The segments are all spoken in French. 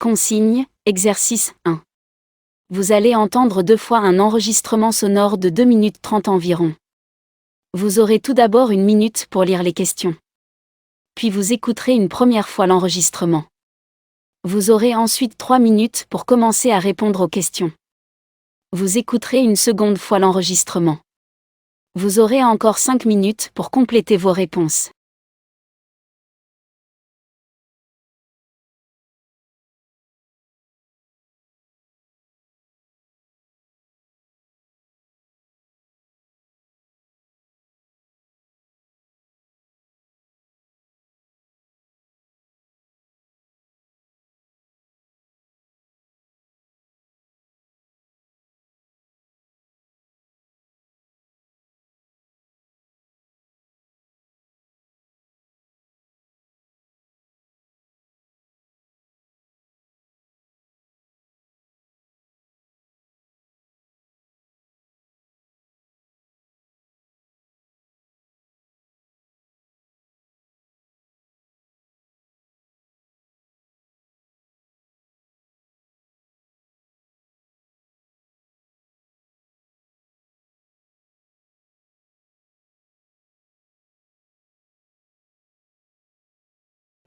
Consigne, exercice 1. Vous allez entendre 2 fois un enregistrement sonore de 2 minutes 30 environ. Vous aurez tout d'abord 1 minute pour lire les questions. Puis vous écouterez une première fois l'enregistrement. Vous aurez ensuite 3 minutes pour commencer à répondre aux questions. Vous écouterez une seconde fois l'enregistrement. Vous aurez encore 5 minutes pour compléter vos réponses.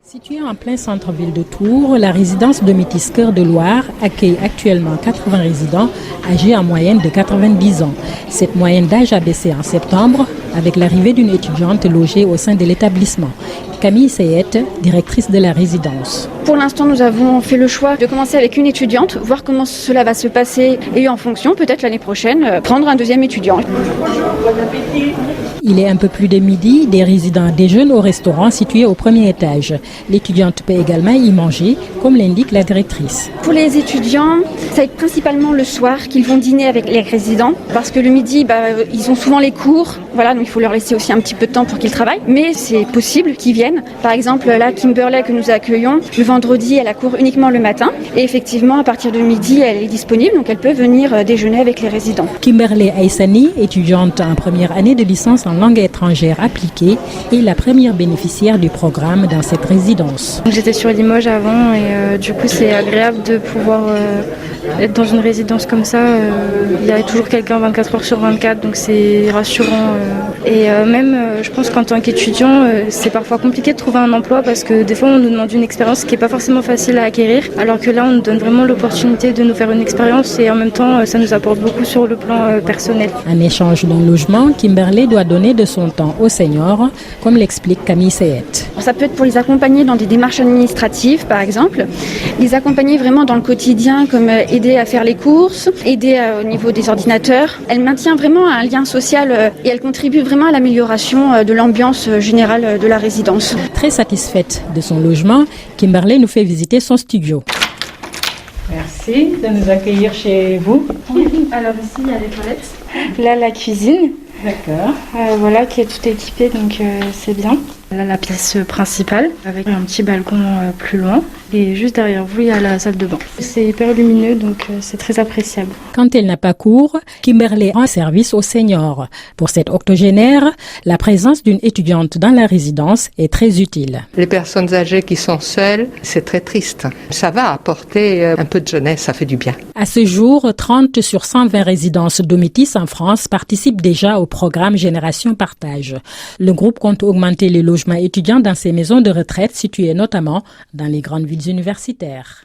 Située en plein centre-ville de Tours, la résidence Domitis Cœur de Loire accueille actuellement 80 résidents âgés en moyenne de 90 ans. Cette moyenne d'âge a baissé en septembre avec l'arrivée d'une étudiante logée au sein de l'établissement. Camille Seyette, directrice de la résidence. Pour l'instant, nous avons fait le choix de commencer avec une étudiante, voir comment cela va se passer et en fonction, peut-être l'année prochaine, prendre un deuxième étudiant. Il est un peu plus de midi, des résidents déjeunent au restaurant situé au premier étage. L'étudiante peut également y manger, comme l'indique la directrice. Pour les étudiants, ça va être principalement le soir qu'ils vont dîner avec les résidents, parce que le midi, ils ont souvent les cours, voilà, donc il faut leur laisser aussi un petit peu de temps pour qu'ils travaillent. Mais c'est possible qu'ils viennent. Par exemple, là, Kimberley que nous accueillons, le vendredi, elle a cours uniquement le matin. Et effectivement, à partir de midi, elle est disponible, donc elle peut venir déjeuner avec les résidents. Kimberley Aïssani, étudiante en première année de licence en langue étrangère appliquée, est la première bénéficiaire du programme dans cette résidence. J'étais sur Limoges avant et du coup c'est agréable de pouvoir être dans une résidence comme ça. Il y a toujours quelqu'un 24 heures sur 24, donc c'est rassurant. Je pense qu'en tant qu'étudiant, c'est parfois compliqué de trouver un emploi parce que des fois on nous demande une expérience qui n'est pas forcément facile à acquérir, alors que là on nous donne vraiment l'opportunité de nous faire une expérience et en même temps ça nous apporte beaucoup sur le plan personnel. En échange d'un logement, Kimberley doit donner de son temps aux seniors, comme l'explique Camille Seyette. Ça peut être pour les accompagner dans des démarches administratives, par exemple, les accompagner vraiment dans le quotidien, comme aider à faire les courses, aider au niveau des ordinateurs. Elle maintient vraiment un lien social et elle contribue vraiment à l'amélioration de l'ambiance générale de la résidence. Très satisfaite de son logement, Kimberley nous fait visiter son studio. Merci de nous accueillir chez vous. Oui, alors ici il y a les toilettes, là la cuisine. D'accord. Voilà, qui est tout équipé, donc c'est bien. Là, la pièce principale, avec un petit balcon plus loin. Et juste derrière vous, il y a la salle de bain. C'est hyper lumineux, donc c'est très appréciable. Quand elle n'a pas cours, Kimberley rend service aux seniors. Pour cette octogénaire, la présence d'une étudiante dans la résidence est très utile. Les personnes âgées qui sont seules, c'est très triste. Ça va apporter un peu de jeunesse, ça fait du bien. À ce jour, 30 sur 120 résidences Domitis en France participent déjà au programme Génération Partage. Le groupe compte augmenter les logements étudiants dans ces maisons de retraite situées notamment dans les grandes villes universitaires.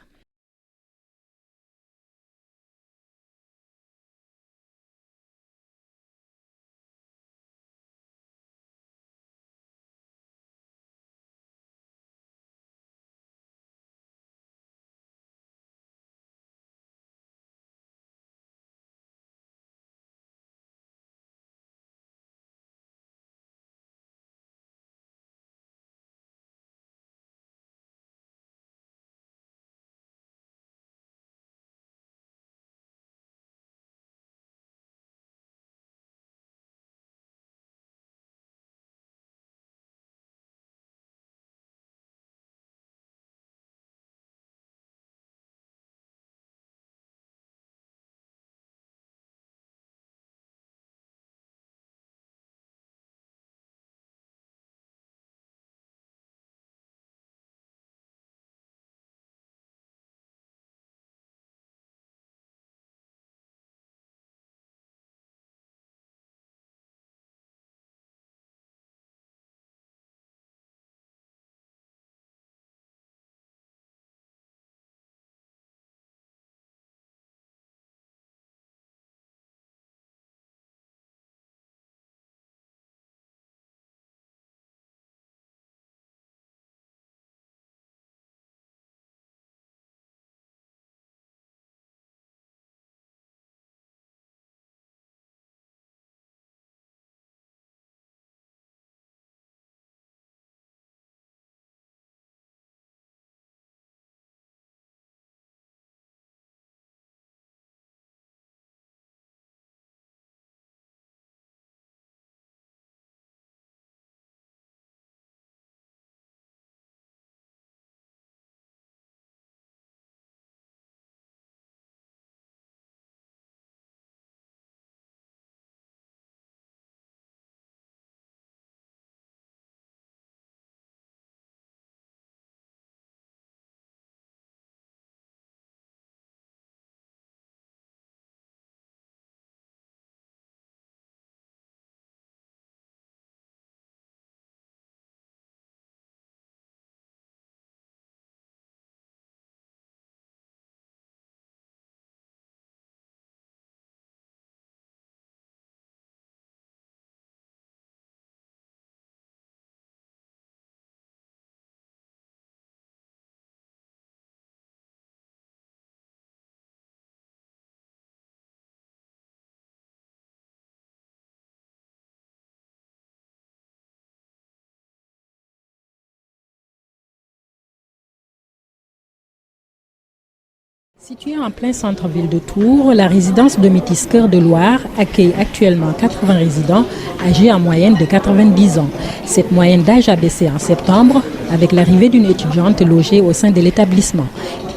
Située en plein centre-ville de Tours, la résidence de Métis Cœur de Loire accueille actuellement 80 résidents âgés en moyenne de 90 ans. Cette moyenne d'âge a baissé en septembre avec l'arrivée d'une étudiante logée au sein de l'établissement.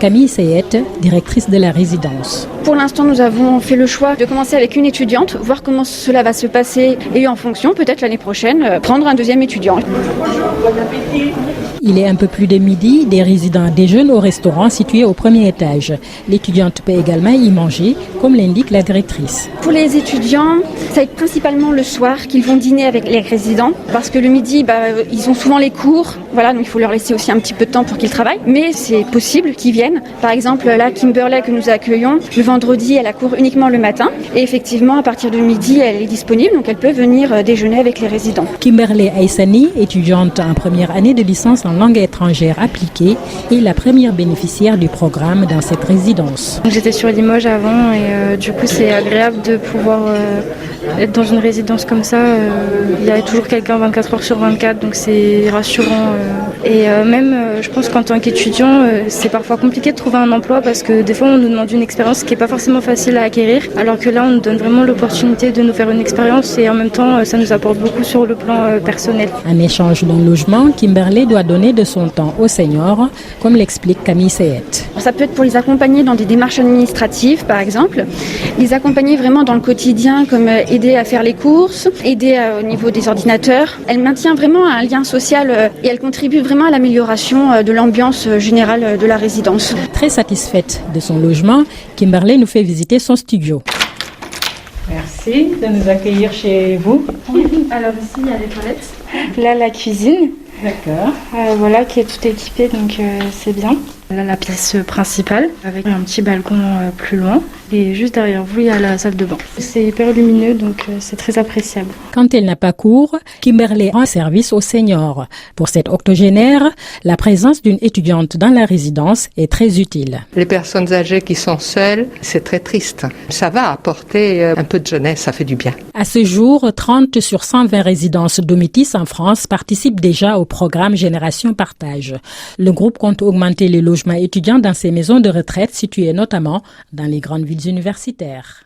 Camille Seyette, directrice de la résidence. Pour l'instant, nous avons fait le choix de commencer avec une étudiante, voir comment cela va se passer et en fonction, peut-être l'année prochaine, prendre un deuxième étudiant. Il est un peu plus de midi, des résidents déjeunent au restaurant situé au premier étage. L'étudiante peut également y manger, comme l'indique la directrice. Pour les étudiants, ça va être principalement le soir qu'ils vont dîner avec les résidents, parce que le midi, ils ont souvent les cours, voilà, donc il faut leur laisser aussi un petit peu de temps pour qu'ils travaillent. Mais c'est possible qu'ils viennent. Par exemple, là, Kimberley que nous accueillons, le vendredi, elle a cours uniquement le matin. Et effectivement, à partir de midi, elle est disponible, donc elle peut venir déjeuner avec les résidents. Kimberley Aïssani, étudiante en première année de licence en langue étrangère appliquée, est la première bénéficiaire du programme dans cette résidence. J'étais sur Limoges avant et du coup c'est agréable de pouvoir être dans une résidence comme ça. Il y a toujours quelqu'un 24 heures sur 24, donc c'est rassurant. Je pense qu'en tant qu'étudiant, c'est parfois compliqué de trouver un emploi parce que des fois on nous demande une expérience qui n'est pas forcément facile à acquérir, alors que là on nous donne vraiment l'opportunité de nous faire une expérience et en même temps ça nous apporte beaucoup sur le plan personnel. En échange d'un logement, Kimberley doit donner de son temps aux seniors, comme l'explique Camille Seyette. Ça peut être pour les accompagner dans des démarches administratives, par exemple, les accompagner vraiment dans le quotidien, comme aider à faire les courses, aider au niveau des ordinateurs. Elle maintient vraiment un lien social et elle contribue vraiment à l'amélioration de l'ambiance générale de la résidence. Très satisfaite de son logement, Kimberley nous fait visiter son studio. Merci de nous accueillir chez vous. Alors ici il y a les toilettes, là la cuisine. D'accord. Voilà, qui est tout équipé, donc c'est bien. Là, la pièce principale, avec un petit balcon plus loin. Et juste derrière vous, il y a la salle de bain. C'est hyper lumineux, donc c'est très appréciable. Quand elle n'a pas cours, Kimberley rend service aux seniors. Pour cette octogénaire, la présence d'une étudiante dans la résidence est très utile. Les personnes âgées qui sont seules, c'est très triste. Ça va apporter un peu de jeunesse, ça fait du bien. À ce jour, 30 sur 120 résidences Domitis en France participent déjà au programme Génération Partage. Le groupe compte augmenter les logements étudiants dans ces maisons de retraite situées notamment dans les grandes villes universitaires.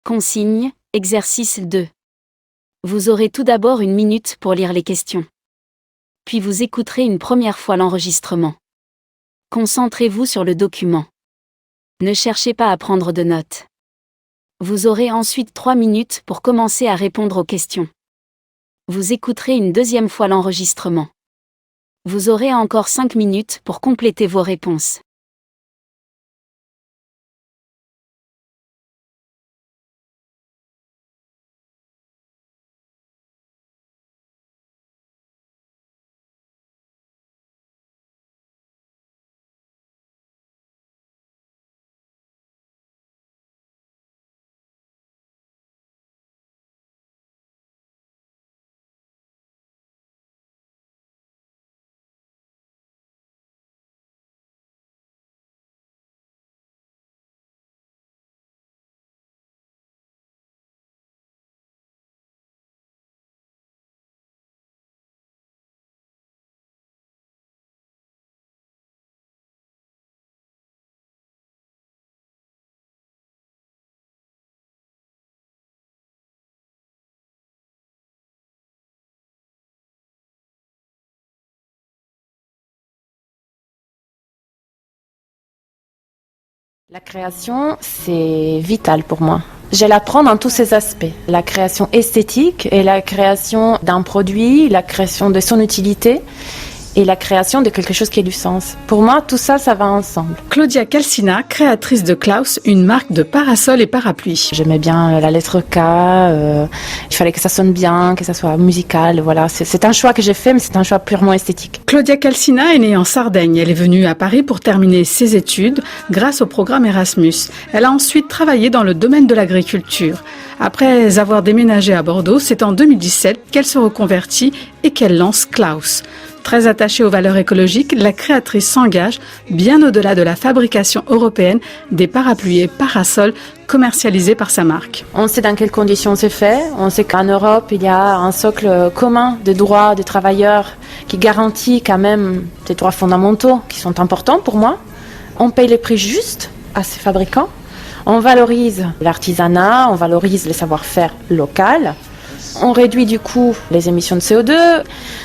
Consigne, exercice 2. Vous aurez tout d'abord une minute pour lire les questions. Puis vous écouterez une première fois l'enregistrement. Concentrez-vous sur le document. Ne cherchez pas à prendre de notes. Vous aurez ensuite 3 minutes pour commencer à répondre aux questions. Vous écouterez une deuxième fois l'enregistrement. Vous aurez encore 5 minutes pour compléter vos réponses. La création, c'est vital pour moi. Je la prends dans tous ses aspects. La création esthétique et la création d'un produit, la création de son utilité et la création de quelque chose qui ait du sens. Pour moi, tout ça, ça va ensemble. Claudia Calcina, créatrice de Klaus, une marque de parasols et parapluies. J'aimais bien la lettre K, il fallait que ça sonne bien, que ça soit musical, voilà. C'est un choix que j'ai fait, mais c'est un choix purement esthétique. Claudia Calcina est née en Sardaigne. Elle est venue à Paris pour terminer ses études grâce au programme Erasmus. Elle a ensuite travaillé dans le domaine de l'agriculture. Après avoir déménagé à Bordeaux, c'est en 2017 qu'elle se reconvertit et qu'elle lance Klaus. Très attachée aux valeurs écologiques, la créatrice s'engage bien au-delà de la fabrication européenne des parapluies et parasols commercialisés par sa marque. On sait dans quelles conditions c'est fait. On sait qu'en Europe, il y a un socle commun des droits des travailleurs qui garantit quand même des droits fondamentaux qui sont importants pour moi. On paye les prix justes à ces fabricants. On valorise l'artisanat, on valorise les savoir-faire locaux. On réduit du coup les émissions de CO2.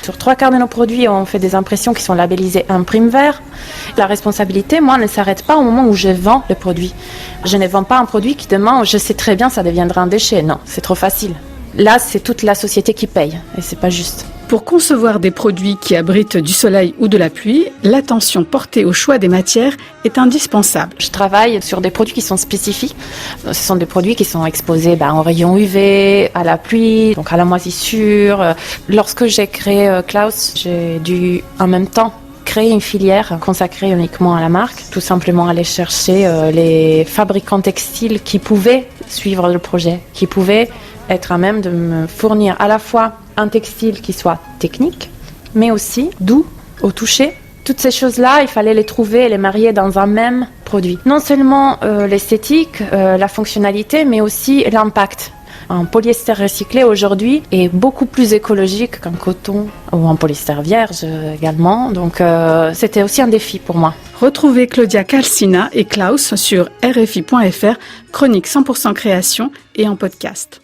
Sur 3/4 de nos produits, on fait des impressions qui sont labellisées Imprime Vert. La responsabilité, moi, ne s'arrête pas au moment où je vends le produit. Je ne vends pas un produit qui demain, je sais très bien, ça deviendra un déchet. Non, c'est trop facile. Là, c'est toute la société qui paye et c'est pas juste. Pour concevoir des produits qui abritent du soleil ou de la pluie, l'attention portée au choix des matières est indispensable. Je travaille sur des produits qui sont spécifiques. Ce sont des produits qui sont exposés aux rayons UV, à la pluie, donc à la moisissure. Lorsque j'ai créé Klaus, j'ai dû en même temps créer une filière consacrée uniquement à la marque, tout simplement aller chercher les fabricants textiles qui pouvaient suivre le projet, qui pouvaient être à même de me fournir à la fois un textile qui soit technique, mais aussi doux au toucher. Toutes ces choses-là, il fallait les trouver et les marier dans un même produit. Non seulement l'esthétique, la fonctionnalité, mais aussi l'impact. Un polyester recyclé aujourd'hui est beaucoup plus écologique qu'un coton ou un polyester vierge également. Donc c'était aussi un défi pour moi. Retrouvez Claudia Calcina et Klaus sur rfi.fr, chronique 100% création et en podcast.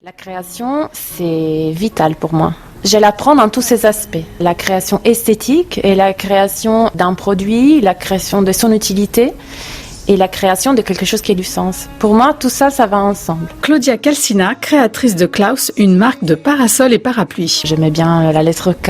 La création, c'est vital pour moi. Je la prends dans tous ses aspects. La création esthétique et la création d'un produit, la création de son utilité et la création de quelque chose qui ait du sens. Pour moi, tout ça, ça va ensemble. Claudia Calcina, créatrice de Klaus, une marque de parasols et parapluies. J'aimais bien la lettre K,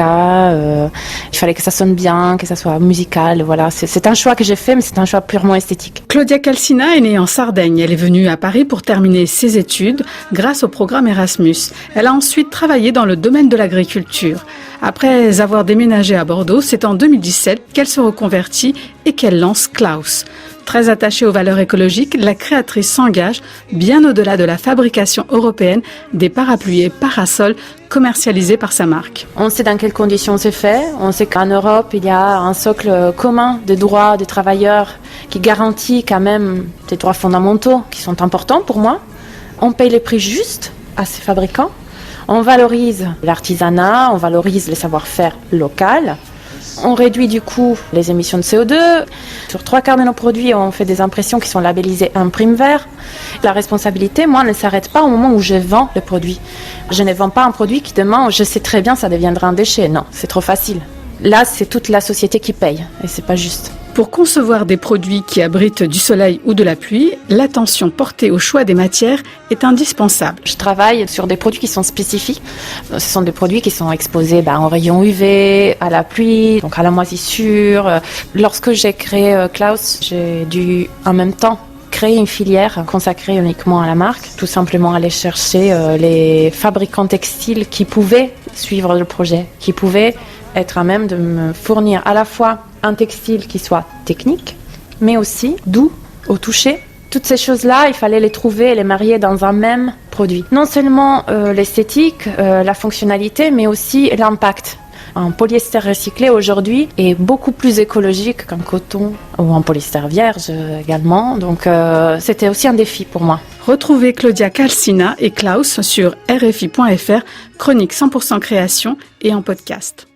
il fallait que ça sonne bien, que ça soit musical, voilà. C'est un choix que j'ai fait, mais c'est un choix purement esthétique. Claudia Calcina est née en Sardaigne. Elle est venue à Paris pour terminer ses études grâce au programme Erasmus. Elle a ensuite travaillé dans le domaine de l'agriculture. Après avoir déménagé à Bordeaux, c'est en 2017 qu'elle se reconvertit et qu'elle lance Klaus. Très attachée aux valeurs écologiques, la créatrice s'engage bien au-delà de la fabrication européenne des parapluies et parasols commercialisés par sa marque. On sait dans quelles conditions c'est fait. On sait qu'en Europe, il y a un socle commun des droits des travailleurs qui garantit quand même des droits fondamentaux qui sont importants pour moi. On paye les prix justes à ces fabricants. On valorise l'artisanat, on valorise les savoir-faire locaux. On réduit du coup les émissions de CO2. Sur 3/4 de nos produits, on fait des impressions qui sont labellisées Imprime Vert. La responsabilité, moi, ne s'arrête pas au moment où je vends le produit. Je ne vends pas un produit qui demain, je sais très bien, ça deviendra un déchet. Non, c'est trop facile. Là, c'est toute la société qui paye et c'est pas juste. Pour concevoir des produits qui abritent du soleil ou de la pluie, l'attention portée au choix des matières est indispensable. Je travaille sur des produits qui sont spécifiques. Ce sont des produits qui sont exposés aux rayons UV, à la pluie, donc à la moisissure. Lorsque j'ai créé Klaus, j'ai dû en même temps créer une filière consacrée uniquement à la marque, tout simplement aller chercher les fabricants textiles qui pouvaient suivre le projet, qui pouvaient être à même de me fournir à la fois un textile qui soit technique, mais aussi doux au toucher. Toutes ces choses-là, il fallait les trouver et les marier dans un même produit. Non seulement l'esthétique, la fonctionnalité, mais aussi l'impact. Un polyester recyclé aujourd'hui est beaucoup plus écologique qu'un coton ou un polyester vierge également. Donc c'était aussi un défi pour moi. Retrouvez Claudia Calcina et Klaus sur rfi.fr, chronique 100% création et en podcast.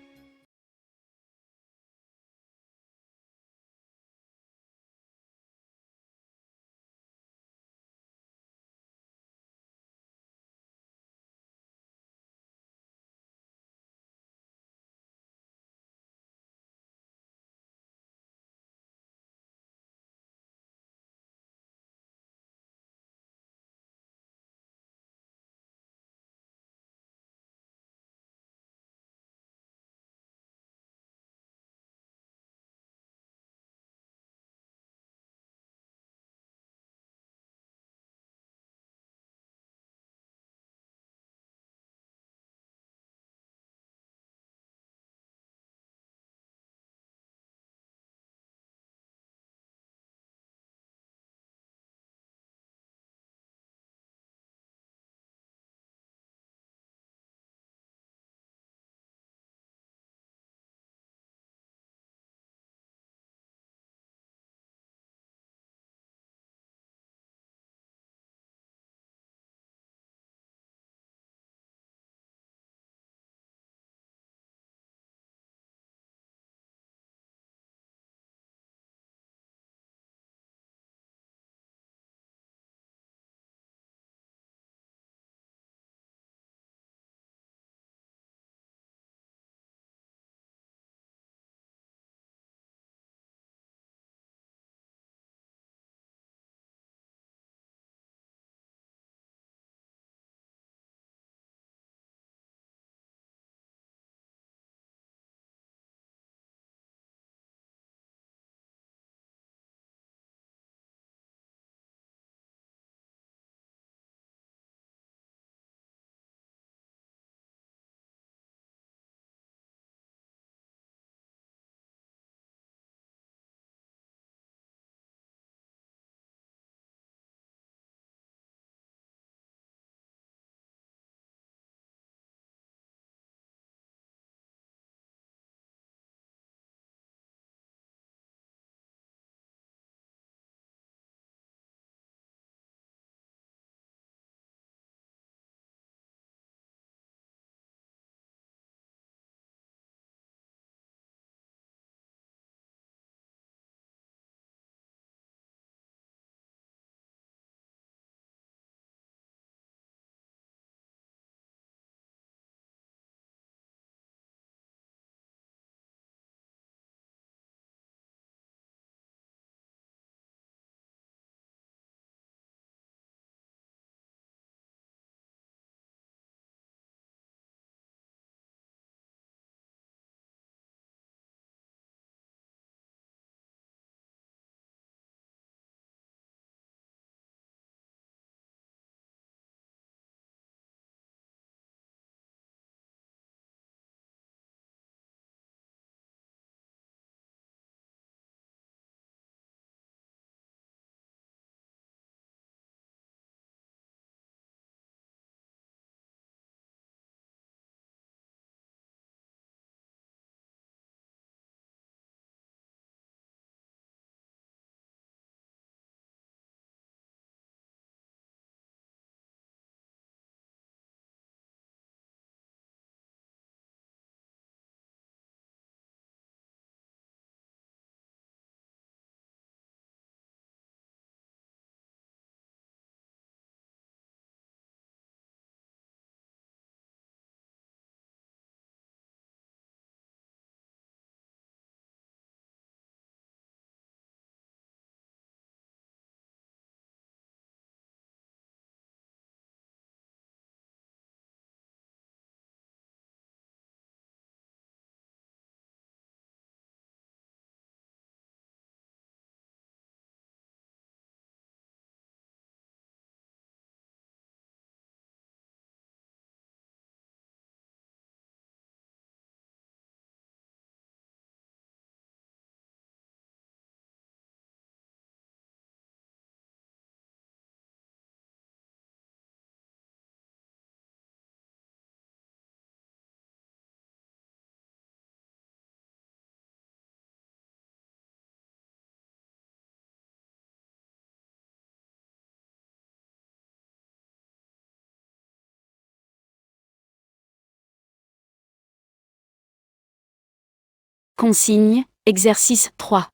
Consigne, exercice 3.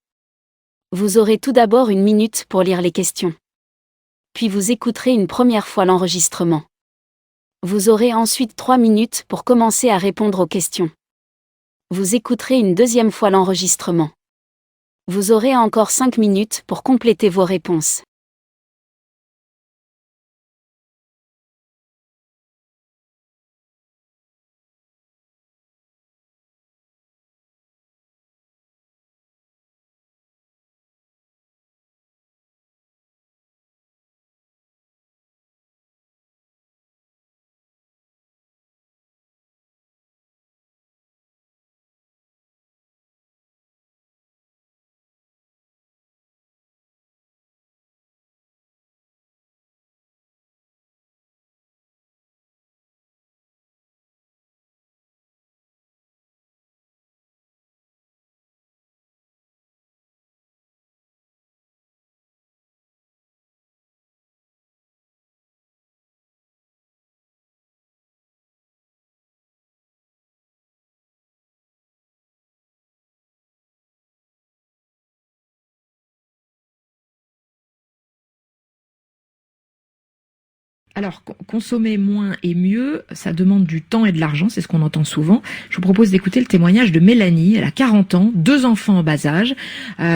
Vous aurez tout d'abord 1 minute pour lire les questions. Puis vous écouterez une première fois l'enregistrement. Vous aurez ensuite 3 minutes pour commencer à répondre aux questions. Vous écouterez une deuxième fois l'enregistrement. Vous aurez encore 5 minutes pour compléter vos réponses. Alors, consommer moins et mieux, ça demande du temps et de l'argent, c'est ce qu'on entend souvent. Je vous propose d'écouter le témoignage de Mélanie. Elle a 40 ans, 2 enfants en bas âge.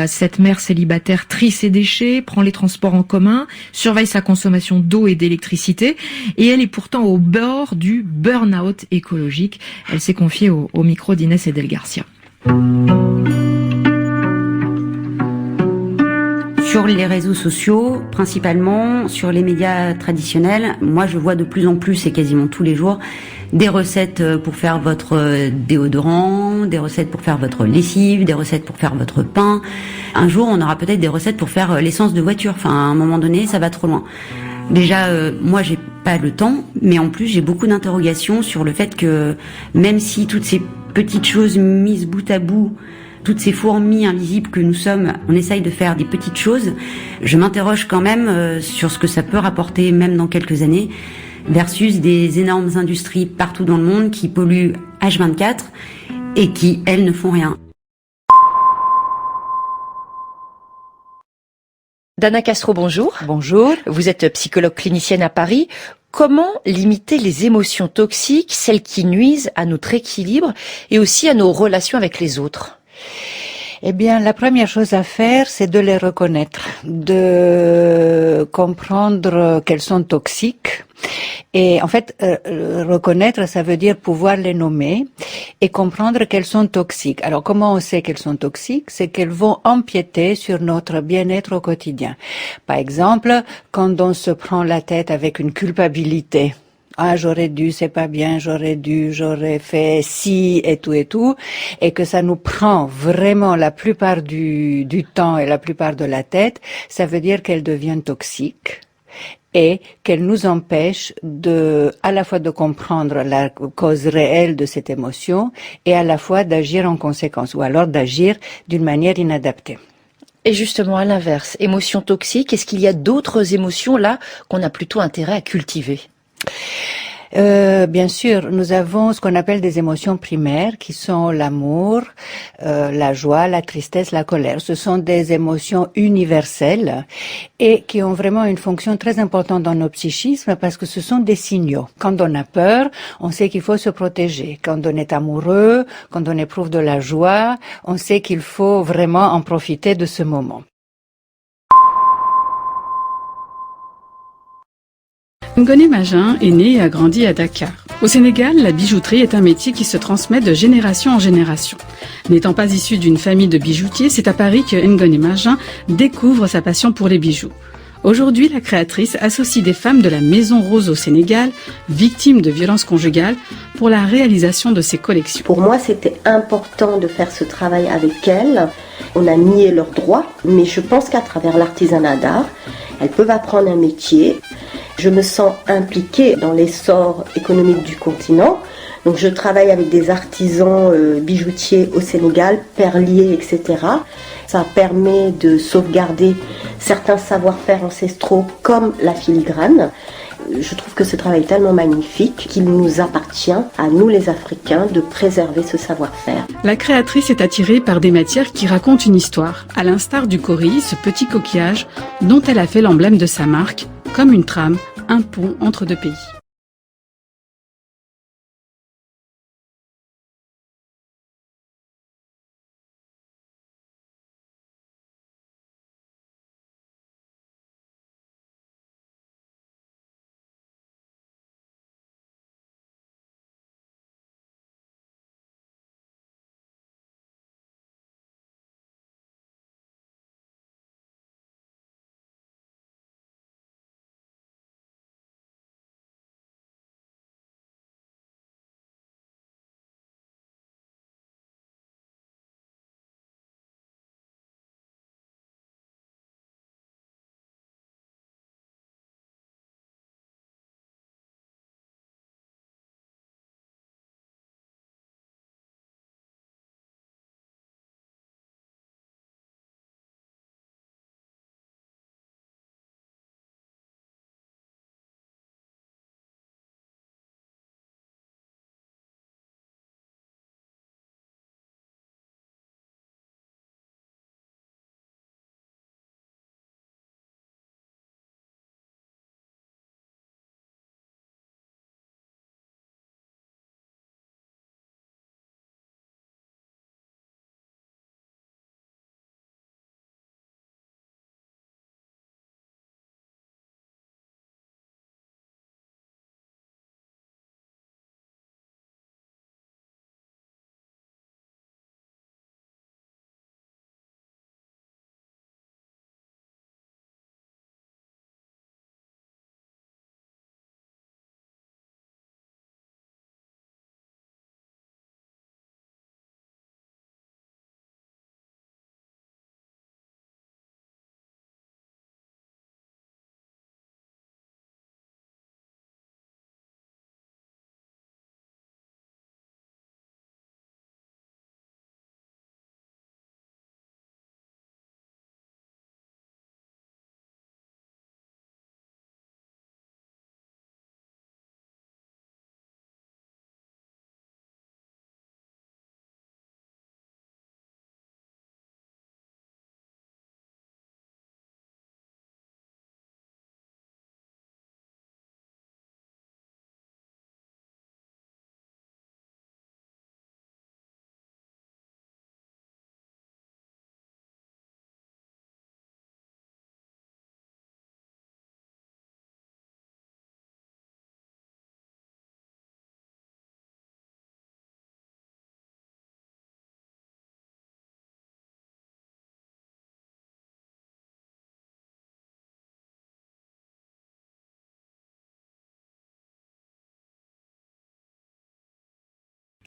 Cette mère célibataire trie ses déchets, prend les transports en commun, surveille sa consommation d'eau et d'électricité. Et elle est pourtant au bord du burn-out écologique. Elle s'est confiée au micro d'Inès Edel Garcia. Sur les réseaux sociaux, principalement sur les médias traditionnels, moi je vois de plus en plus et quasiment tous les jours des recettes pour faire votre déodorant, des recettes pour faire votre lessive, des recettes pour faire votre pain. Un jour, on aura peut-être des recettes pour faire l'essence de voiture. Enfin, à un moment donné, ça va trop loin. Déjà, moi j'ai pas le temps, mais en plus j'ai beaucoup d'interrogations sur le fait que même si toutes ces petites choses mises bout à bout, toutes ces fourmis invisibles que nous sommes, on essaye de faire des petites choses. Je m'interroge quand même sur ce que ça peut rapporter, même dans quelques années, versus des énormes industries partout dans le monde qui polluent H24 et qui, elles, ne font rien. Dana Castro, bonjour. Bonjour. Vous êtes psychologue clinicienne à Paris. Comment limiter les émotions toxiques, celles qui nuisent à notre équilibre et aussi à nos relations avec les autres ? Eh bien, la première chose à faire, c'est de les reconnaître, de comprendre qu'elles sont toxiques. Et en fait, reconnaître, ça veut dire pouvoir les nommer et comprendre qu'elles sont toxiques. Alors, comment on sait qu'elles sont toxiques? C'est qu'elles vont empiéter sur notre bien-être au quotidien. Par exemple, quand on se prend la tête avec une culpabilité, ah, j'aurais dû, c'est pas bien, j'aurais fait ci et tout, et que ça nous prend vraiment la plupart du temps et la plupart de la tête, ça veut dire qu'elles deviennent toxiques et qu'elles nous empêchent à la fois de comprendre la cause réelle de cette émotion et à la fois d'agir en conséquence, ou alors d'agir d'une manière inadaptée. Et justement, à l'inverse, émotions toxiques, est-ce qu'il y a d'autres émotions là qu'on a plutôt intérêt à cultiver ? Bien sûr, nous avons ce qu'on appelle des émotions primaires qui sont l'amour, la joie, la tristesse, la colère. Ce sont des émotions universelles et qui ont vraiment une fonction très importante dans nos psychismes parce que ce sont des signaux. Quand on a peur, on sait qu'il faut se protéger. Quand on est amoureux, quand on éprouve de la joie, on sait qu'il faut vraiment en profiter de ce moment. Ngoné Magin est né et a grandi à Dakar. Au Sénégal, la bijouterie est un métier qui se transmet de génération en génération. N'étant pas issu d'une famille de bijoutiers, c'est à Paris que Ngoné Magin découvre sa passion pour les bijoux. Aujourd'hui, la créatrice associe des femmes de la Maison Rose au Sénégal, victimes de violences conjugales, pour la réalisation de ses collections. Pour moi, c'était important de faire ce travail avec elles. On a nié leurs droits, mais je pense qu'à travers l'artisanat d'art, elles peuvent apprendre un métier. Je me sens impliquée dans l'essor économique du continent. Donc je travaille avec des artisans bijoutiers au Sénégal, perliers, etc. Ça permet de sauvegarder certains savoir-faire ancestraux comme la filigrane. Je trouve que ce travail est tellement magnifique qu'il nous appartient, à nous les Africains, de préserver ce savoir-faire. La créatrice est attirée par des matières qui racontent une histoire, à l'instar du cori, ce petit coquillage dont elle a fait l'emblème de sa marque, comme une trame, un pont entre deux pays.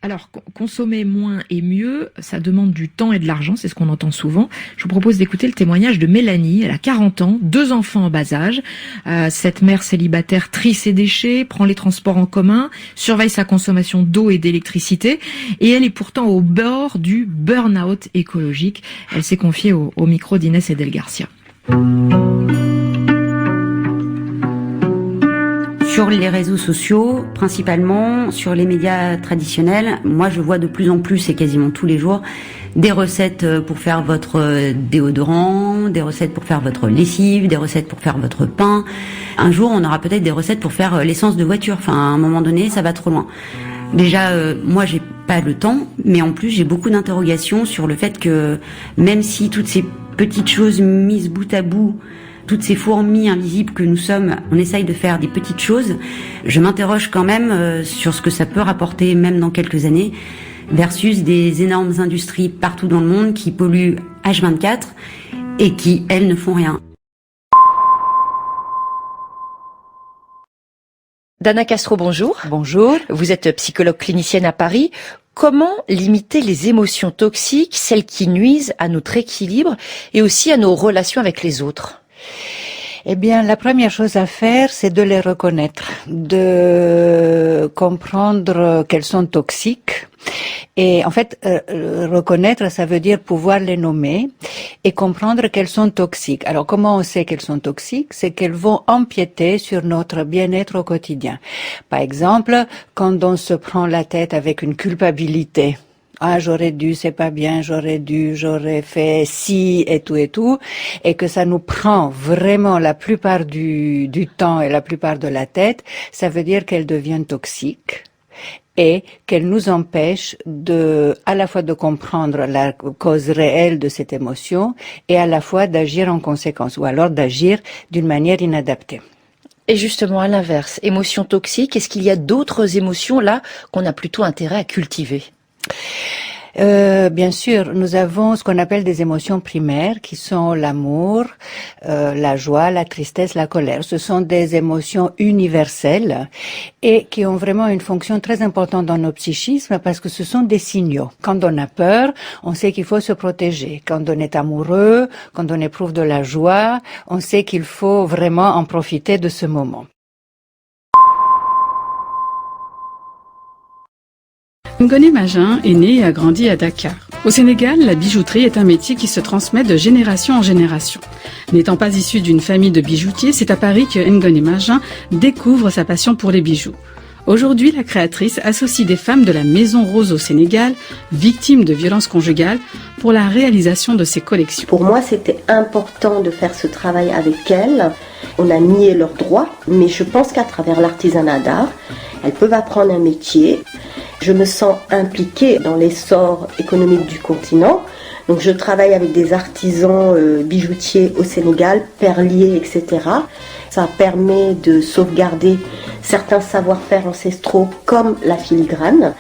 Alors, consommer moins et mieux, ça demande du temps et de l'argent, c'est ce qu'on entend souvent. Je vous propose d'écouter le témoignage de Mélanie. Elle a 40 ans, 2 enfants en bas âge. Cette mère célibataire trie ses déchets, prend les transports en commun, surveille sa consommation d'eau et d'électricité. Et elle est pourtant au bord du burn-out écologique. Elle s'est confiée au micro d'Inès Edel Garcia. Sur les réseaux sociaux, principalement sur les médias traditionnels, moi je vois de plus en plus et quasiment tous les jours des recettes pour faire votre déodorant, des recettes pour faire votre lessive, des recettes pour faire votre pain. Un jour, on aura peut-être des recettes pour faire l'essence de voiture. Enfin, à un moment donné, ça va trop loin. Déjà, moi j'ai pas le temps, mais en plus j'ai beaucoup d'interrogations sur le fait que même si toutes ces petites choses mises bout à bout, toutes ces fourmis invisibles que nous sommes, on essaye de faire des petites choses. Je m'interroge quand même sur ce que ça peut rapporter, même dans quelques années, versus des énormes industries partout dans le monde qui polluent H24 et qui, elles, ne font rien. Dana Castro, bonjour. Bonjour. Vous êtes psychologue clinicienne à Paris. Comment limiter les émotions toxiques, celles qui nuisent à notre équilibre et aussi à nos relations avec les autres ? Eh bien, la première chose à faire, c'est de les reconnaître, de comprendre qu'elles sont toxiques. Et en fait, reconnaître, ça veut dire pouvoir les nommer et comprendre qu'elles sont toxiques. Alors, comment on sait qu'elles sont toxiques? C'est qu'elles vont empiéter sur notre bien-être au quotidien. Par exemple, quand on se prend la tête avec une culpabilité, ah, j'aurais dû, c'est pas bien, j'aurais fait ci et tout, et que ça nous prend vraiment la plupart du temps et la plupart de la tête, ça veut dire qu'elles deviennent toxiques et qu'elles nous empêchent à la fois de comprendre la cause réelle de cette émotion et à la fois d'agir en conséquence, ou alors d'agir d'une manière inadaptée. Et justement, à l'inverse, émotions toxiques, est-ce qu'il y a d'autres émotions là qu'on a plutôt intérêt à cultiver? Bien sûr, nous avons ce qu'on appelle des émotions primaires qui sont l'amour, la joie, la tristesse, la colère. Ce sont des émotions universelles et qui ont vraiment une fonction très importante dans nos psychismes parce que ce sont des signaux. Quand on a peur, on sait qu'il faut se protéger. Quand on est amoureux, quand on éprouve de la joie, on sait qu'il faut vraiment en profiter de ce moment. Ngoné Magin est né et a grandi à Dakar. Au Sénégal, la bijouterie est un métier qui se transmet de génération en génération. N'étant pas issu d'une famille de bijoutiers, c'est à Paris que Ngoné Magin découvre sa passion pour les bijoux. Aujourd'hui, la créatrice associe des femmes de la Maison Rose au Sénégal, victimes de violences conjugales, pour la réalisation de ses collections. Pour moi, c'était important de faire ce travail avec elles. On a nié leurs droits, mais je pense qu'à travers l'artisanat d'art, elles peuvent apprendre un métier. Je me sens impliquée dans l'essor économique du continent. Donc je travaille avec des artisans bijoutiers au Sénégal, perliers, etc. Ça permet de sauvegarder certains savoir-faire ancestraux comme la filigrane.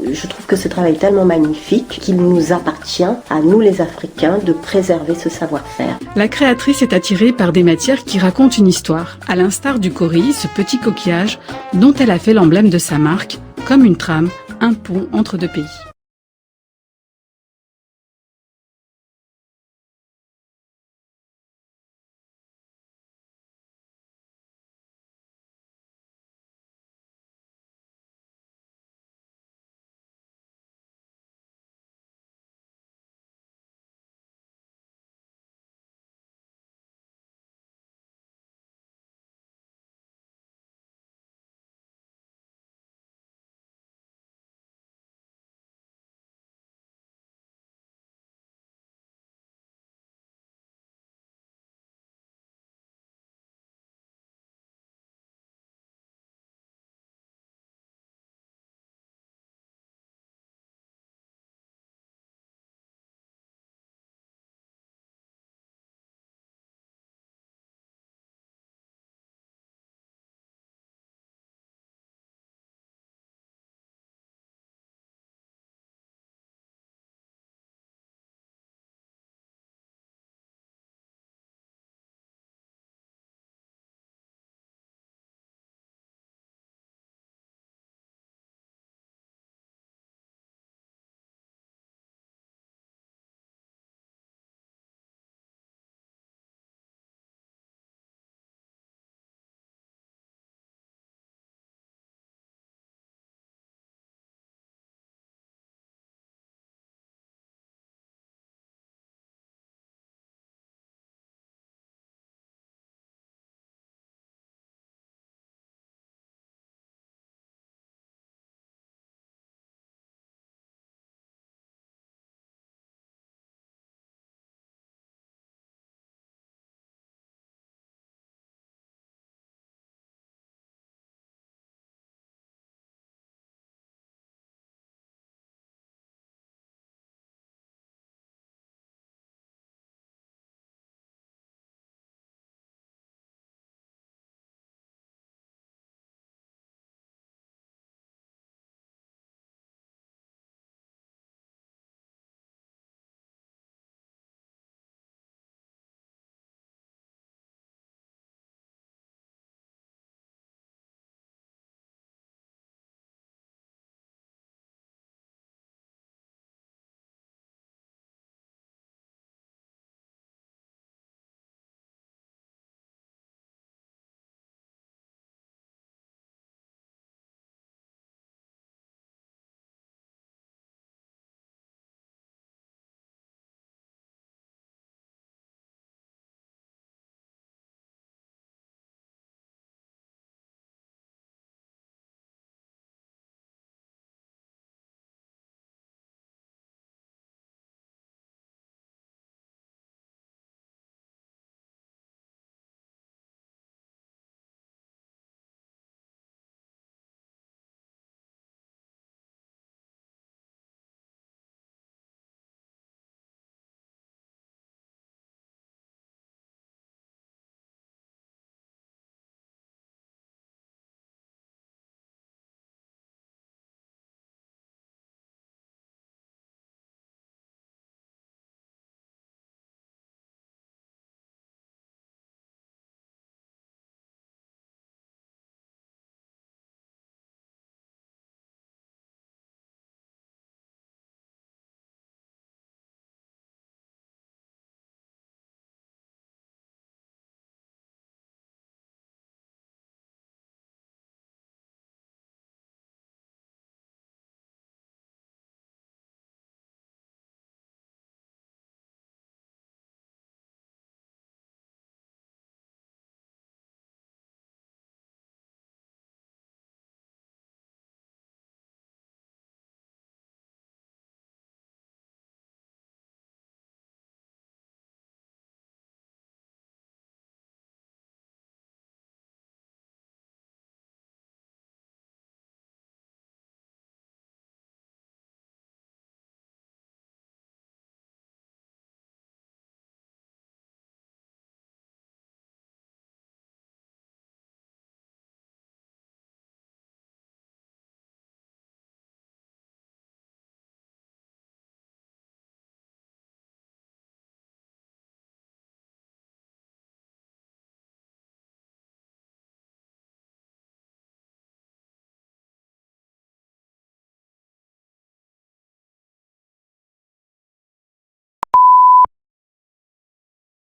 Je trouve que ce travail est tellement magnifique qu'il nous appartient, à nous les Africains, de préserver ce savoir-faire. La créatrice est attirée par des matières qui racontent une histoire, à l'instar du cori, ce petit coquillage dont elle a fait l'emblème de sa marque, comme une trame, un pont entre deux pays.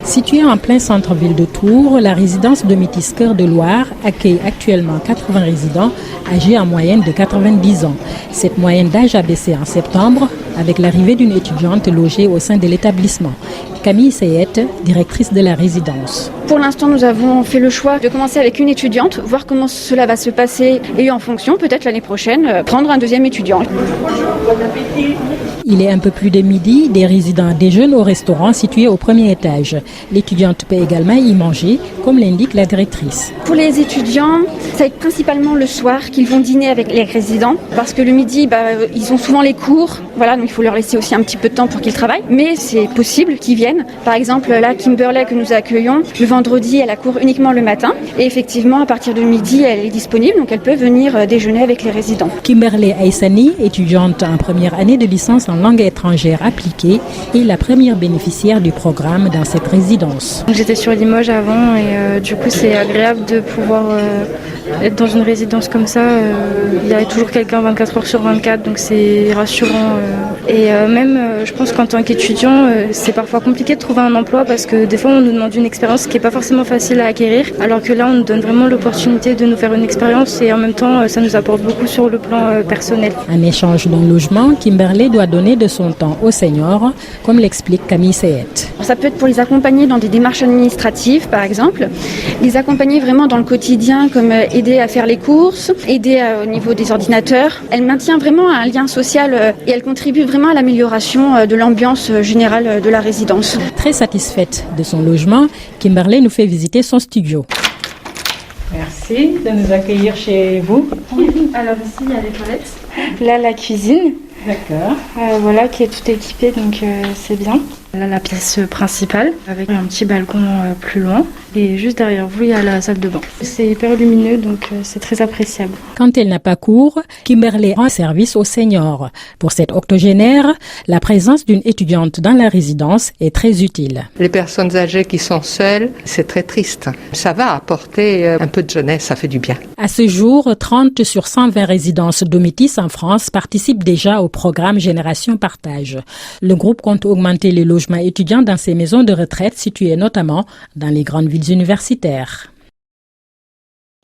Située en plein centre-ville de Tours, la résidence de Métis Cœur de Loire accueille actuellement 80 résidents âgés en moyenne de 90 ans. Cette moyenne d'âge a baissé en septembre avec l'arrivée d'une étudiante logée au sein de l'établissement. Camille Seyette, directrice de la résidence. Pour l'instant, nous avons fait le choix de commencer avec une étudiante, voir comment cela va se passer et en fonction, peut-être l'année prochaine, prendre un deuxième étudiant. Il est un peu plus de midi, des résidents déjeunent au restaurant situé au premier étage. L'étudiante peut également y manger, comme l'indique la directrice. Pour les étudiants, ça va être principalement le soir qu'ils vont dîner avec les résidents, parce que le midi, ils ont souvent les cours, voilà, donc il faut leur laisser aussi un petit peu de temps pour qu'ils travaillent, mais c'est possible qu'ils viennent. Par exemple, là, Kimberley que nous accueillons, le vendredi, elle a cours uniquement le matin, et effectivement, à partir de midi, elle est disponible, donc elle peut venir déjeuner avec les résidents. Kimberley Aïssani, étudiante en première année de licence en langue étrangère appliquée, est la première bénéficiaire du programme dans cette résidence. J'étais sur Limoges avant et du coup c'est agréable de pouvoir être dans une résidence comme ça. Il y a toujours quelqu'un 24 heures sur 24, donc c'est rassurant. Et même je pense qu'en tant qu'étudiant, c'est parfois compliqué de trouver un emploi parce que des fois on nous demande une expérience qui n'est pas forcément facile à acquérir, alors que là on nous donne vraiment l'opportunité de nous faire une expérience et en même temps ça nous apporte beaucoup sur le plan personnel. En échange d'un logement, Kimberley doit donner de son temps aux seniors, comme l'explique Camille Seyette. Ça peut être pour les accompagner dans des démarches administratives, par exemple, les accompagner vraiment dans le quotidien, comme aider à faire les courses, aider au niveau des ordinateurs. Elle maintient vraiment un lien social et elle contribue vraiment à l'amélioration de l'ambiance générale de la résidence. Très satisfaite de son logement, Kimberley nous fait visiter son studio. Merci de nous accueillir chez vous. Alors ici il y a les toilettes, là la cuisine. D'accord. Voilà, qui est tout équipé, donc c'est bien. Là, la pièce principale, avec un petit balcon plus loin. Et juste derrière vous, il y a la salle de bain. C'est hyper lumineux, donc c'est très appréciable. Quand elle n'a pas cours, Kimberley rend service aux seniors. Pour cette octogénaire, la présence d'une étudiante dans la résidence est très utile. Les personnes âgées qui sont seules, c'est très triste. Ça va apporter un peu de jeunesse, ça fait du bien. À ce jour, 30 sur 120 résidences Domitis en France participent déjà au programme Génération Partage. Le groupe compte augmenter les logements étudiants dans ces maisons de retraite situées notamment dans les grandes villes universitaires.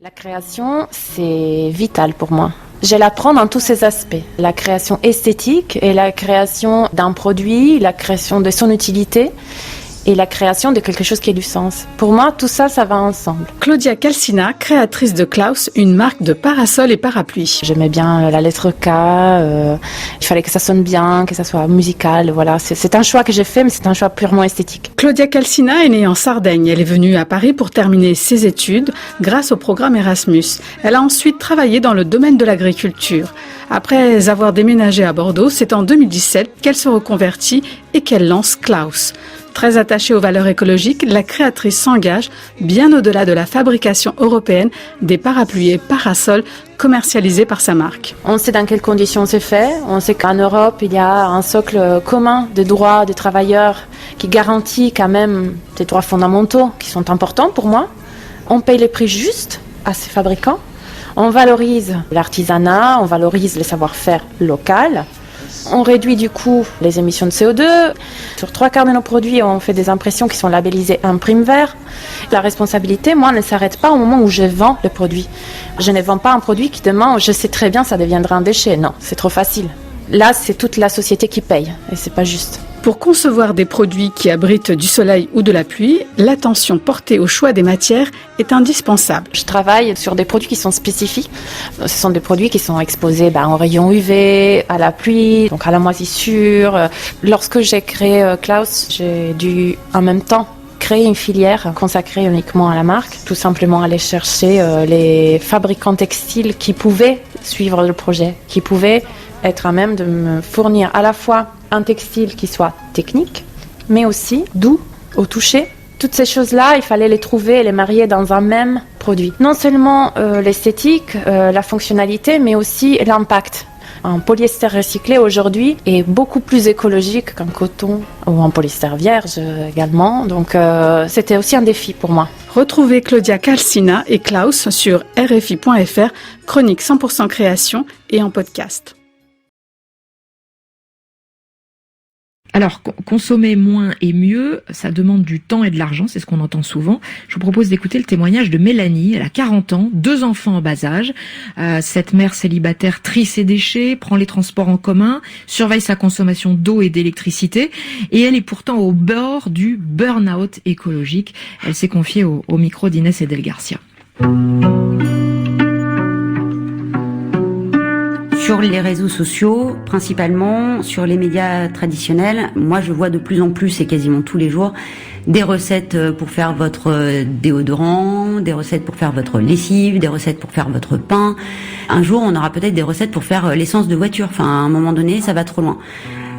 La création, c'est vital pour moi. Je la prends dans tous ses aspects. La création esthétique et la création d'un produit, la création de son utilité et la création de quelque chose qui ait du sens. Pour moi, tout ça, ça va ensemble. Claudia Calcina, créatrice de Klaus, une marque de parasols et parapluies. J'aimais bien la lettre K, il fallait que ça sonne bien, que ça soit musical, voilà. C'est un choix que j'ai fait, mais c'est un choix purement esthétique. Claudia Calcina est née en Sardaigne. Elle est venue à Paris pour terminer ses études grâce au programme Erasmus. Elle a ensuite travaillé dans le domaine de l'agriculture. Après avoir déménagé à Bordeaux, c'est en 2017 qu'elle se reconvertit et qu'elle lance Klaus. Très attachée aux valeurs écologiques, la créatrice s'engage bien au-delà de la fabrication européenne des parapluies et parasols commercialisés par sa marque. On sait dans quelles conditions c'est fait. On sait qu'en Europe, il y a un socle commun des droits des travailleurs qui garantit quand même des droits fondamentaux qui sont importants pour moi. On paye les prix justes à ces fabricants. On valorise l'artisanat, on valorise le savoir-faire local. On réduit du coup les émissions de CO2. Sur 3/4 de nos produits, on fait des impressions qui sont labellisées Imprime Vert. La responsabilité, moi, ne s'arrête pas au moment où je vends le produit. Je ne vends pas un produit qui demain, je sais très bien, ça deviendra un déchet. Non, c'est trop facile. Là, c'est toute la société qui paye et c'est pas juste. Pour concevoir des produits qui abritent du soleil ou de la pluie, l'attention portée au choix des matières est indispensable. Je travaille sur des produits qui sont spécifiques. Ce sont des produits qui sont exposés en rayon UV, à la pluie, donc à la moisissure. Lorsque j'ai créé Klaus, j'ai dû en même temps créer une filière consacrée uniquement à la marque, tout simplement aller chercher les fabricants textiles qui pouvaient suivre le projet, qui pouvaient être à même de me fournir à la fois un textile qui soit technique, mais aussi doux au toucher. Toutes ces choses-là, il fallait les trouver et les marier dans un même produit. Non seulement l'esthétique, la fonctionnalité, mais aussi l'impact. Un polyester recyclé aujourd'hui est beaucoup plus écologique qu'un coton ou un polyester vierge également. Donc c'était aussi un défi pour moi. Retrouvez Claudia Calcina et Klaus sur rfi.fr, chronique 100% création et en podcast. Alors, consommer moins et mieux, ça demande du temps et de l'argent, c'est ce qu'on entend souvent. Je vous propose d'écouter le témoignage de Mélanie. Elle a 40 ans, 2 enfants en bas âge. Cette mère célibataire trie ses déchets, prend les transports en commun, surveille sa consommation d'eau et d'électricité. Et elle est pourtant au bord du burn-out écologique. Elle s'est confiée au micro d'Inès Edel Garcia. Sur les réseaux sociaux, principalement sur les médias traditionnels, moi je vois de plus en plus et quasiment tous les jours des recettes pour faire votre déodorant, des recettes pour faire votre lessive, des recettes pour faire votre pain. Un jour, on aura peut-être des recettes pour faire l'essence de voiture. Enfin, à un moment donné, ça va trop loin.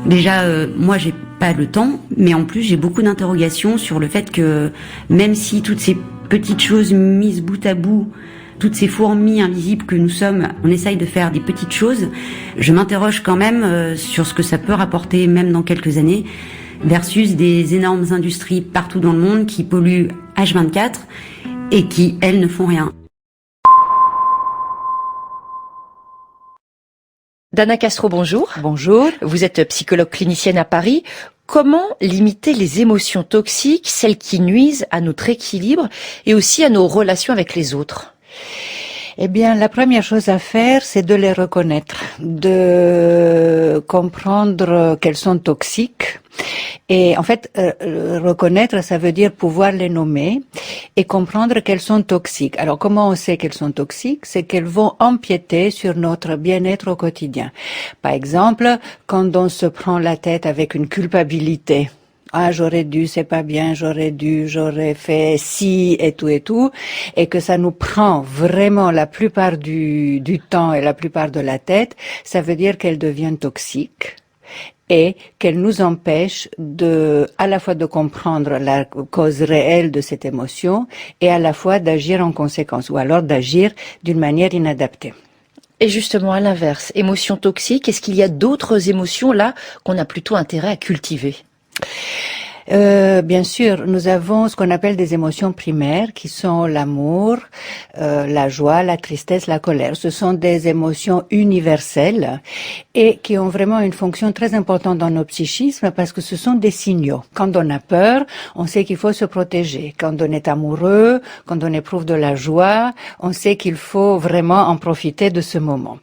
Déjà, moi j'ai pas le temps, mais en plus j'ai beaucoup d'interrogations sur le fait que même si toutes ces petites choses mises bout à bout, toutes ces fourmis invisibles que nous sommes, on essaye de faire des petites choses. Je m'interroge quand même sur ce que ça peut rapporter, même dans quelques années, versus des énormes industries partout dans le monde qui polluent H24 et qui, elles, ne font rien. Dana Castro, bonjour. Bonjour. Vous êtes psychologue clinicienne à Paris. Comment limiter les émotions toxiques, celles qui nuisent à notre équilibre et aussi à nos relations avec les autres ? Eh bien, la première chose à faire, c'est de les reconnaître, de comprendre qu'elles sont toxiques. Et en fait, reconnaître, ça veut dire pouvoir les nommer et comprendre qu'elles sont toxiques. Alors, comment on sait qu'elles sont toxiques? C'est qu'elles vont empiéter sur notre bien-être au quotidien. Par exemple, quand on se prend la tête avec une culpabilité, ah, j'aurais dû, c'est pas bien, j'aurais dû, j'aurais fait ci et tout, et que ça nous prend vraiment la plupart du temps et la plupart de la tête, ça veut dire qu'elles deviennent toxiques et qu'elles nous empêchent à la fois de comprendre la cause réelle de cette émotion et à la fois d'agir en conséquence, ou alors d'agir d'une manière inadaptée. Et justement, à l'inverse, émotions toxiques, est-ce qu'il y a d'autres émotions là qu'on a plutôt intérêt à cultiver ? Bien sûr, nous avons ce qu'on appelle des émotions primaires qui sont l'amour, la joie, la tristesse, la colère. Ce sont des émotions universelles et qui ont vraiment une fonction très importante dans nos psychismes parce que ce sont des signaux. Quand on a peur, on sait qu'il faut se protéger. Quand on est amoureux, quand on éprouve de la joie, on sait qu'il faut vraiment en profiter de ce moment.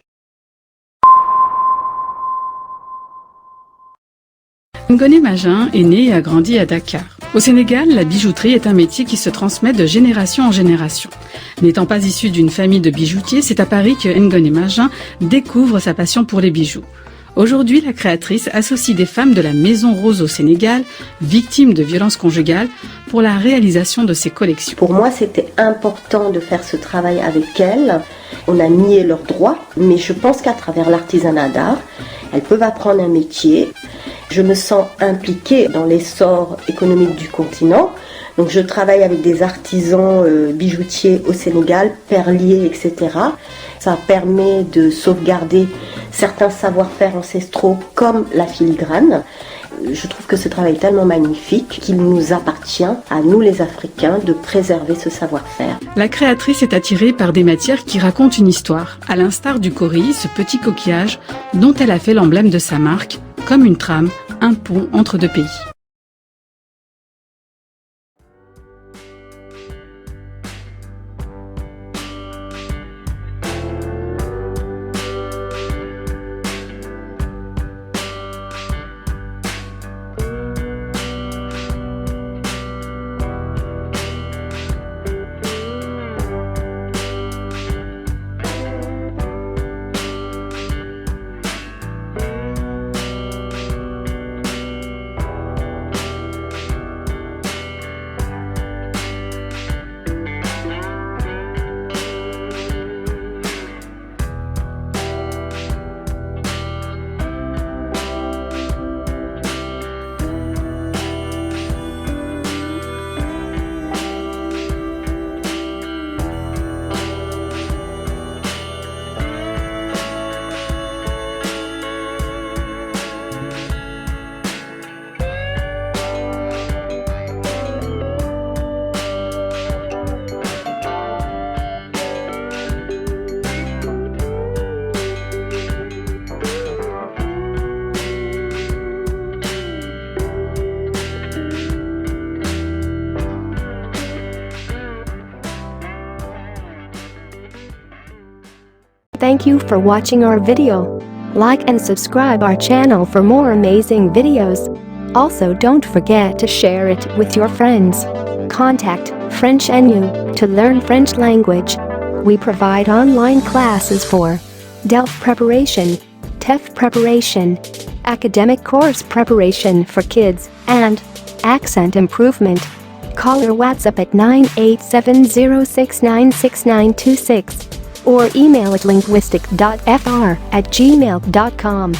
Ngoné Magin est né et a grandi à Dakar. Au Sénégal, la bijouterie est un métier qui se transmet de génération en génération. N'étant pas issu d'une famille de bijoutiers, c'est à Paris que Ngoné Magin découvre sa passion pour les bijoux. Aujourd'hui, la créatrice associe des femmes de la Maison Rose au Sénégal, victimes de violences conjugales, pour la réalisation de ses collections. Pour moi, c'était important de faire ce travail avec elles. On a nié leurs droits, mais je pense qu'à travers l'artisanat d'art, elles peuvent apprendre un métier. Je me sens impliquée dans l'essor économique du continent. Donc je travaille avec des artisans bijoutiers au Sénégal, perliers, etc. Ça permet de sauvegarder certains savoir-faire ancestraux comme la filigrane. Je trouve que ce travail est tellement magnifique qu'il nous appartient, à nous les Africains, de préserver ce savoir-faire. La créatrice est attirée par des matières qui racontent une histoire, à l'instar du cori, ce petit coquillage dont elle a fait l'emblème de sa marque, comme une trame, un pont entre deux pays. Thank you for watching our video. Like and subscribe our channel for more amazing videos. Also, don't forget to share it with your friends. Contact French NU to learn French language. We provide online classes for DELF preparation, TEF preparation, academic course preparation for kids, and accent improvement. Call or WhatsApp at 98706966926 or email at linguistic.fr@gmail.com.